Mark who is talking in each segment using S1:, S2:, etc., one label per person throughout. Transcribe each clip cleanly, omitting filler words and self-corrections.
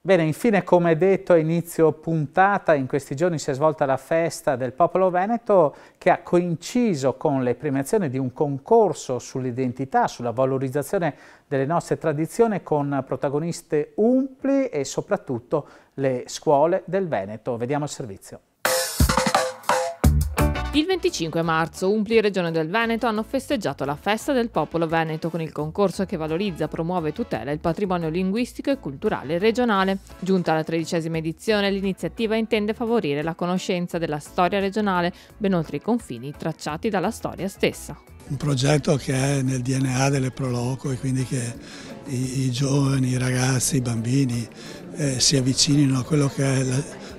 S1: Bene, infine, come detto a inizio puntata, in questi giorni si è svolta la festa del popolo veneto che ha coinciso con le premiazioni di un concorso sull'identità, sulla valorizzazione delle nostre tradizioni con protagoniste UNPLI e soprattutto le scuole del Veneto. Vediamo il servizio.
S2: Il 25 marzo UNPLI e Regione del Veneto hanno festeggiato la festa del popolo veneto con il concorso che valorizza, promuove e tutela il patrimonio linguistico e culturale regionale. Giunta alla 13ª edizione, l'iniziativa intende favorire la conoscenza della storia regionale ben oltre i confini tracciati dalla storia stessa.
S3: Un progetto che è nel DNA delle Pro Loco e quindi che i giovani, i ragazzi, i bambini si avvicinino a quello che è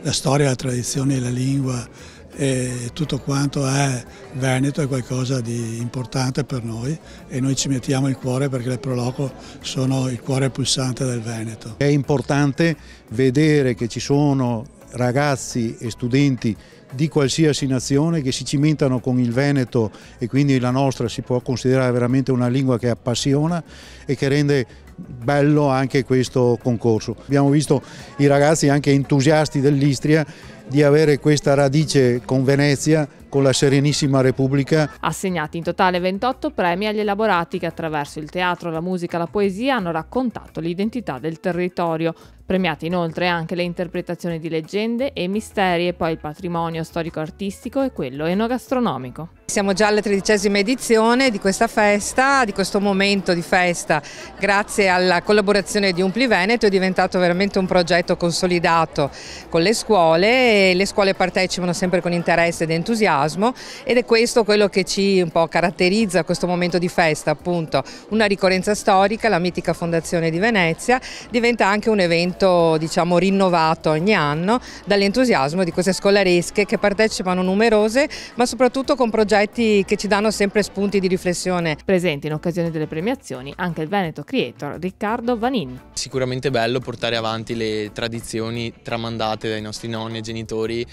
S3: la storia, la tradizione e la lingua. E tutto quanto è Veneto è qualcosa di importante per noi e noi ci mettiamo il cuore perché le Pro Loco sono il cuore pulsante del Veneto.
S4: È importante vedere che ci sono ragazzi e studenti di qualsiasi nazione che si cimentano con il Veneto e quindi la nostra si può considerare veramente una lingua che appassiona e che rende bello anche questo concorso. Abbiamo visto i ragazzi anche entusiasti dell'Istria di avere questa radice con Venezia, con la Serenissima Repubblica.
S2: Assegnati in totale 28 premi agli elaborati che attraverso il teatro, la musica e la poesia hanno raccontato l'identità del territorio. Premiate inoltre anche le interpretazioni di leggende e misteri e poi il patrimonio storico-artistico e quello enogastronomico.
S5: Siamo già alla 13ª edizione di questa festa, di questo momento di festa. Grazie alla collaborazione di UNPLI Veneto è diventato veramente un progetto consolidato con le scuole e le scuole partecipano sempre con interesse ed entusiasmo ed è questo quello che ci un po' caratterizza questo momento di festa, appunto una ricorrenza storica, la mitica Fondazione di Venezia, diventa anche un evento diciamo rinnovato ogni anno dall'entusiasmo di queste scolaresche che partecipano numerose ma soprattutto con progetti che ci danno sempre spunti di riflessione.
S2: Presente in occasione delle premiazioni anche il Veneto Creator Riccardo Vanin.
S6: Sicuramente bello portare avanti le tradizioni tramandate dai nostri nonni e genitori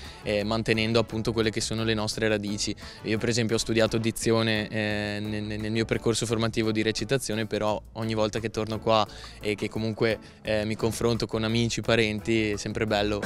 S6: mantenendo appunto quelle che sono le nostre radici. Io per esempio ho studiato dizione nel mio percorso formativo di recitazione, però ogni volta che torno qua e che comunque mi confronto con amici, parenti, è sempre bello.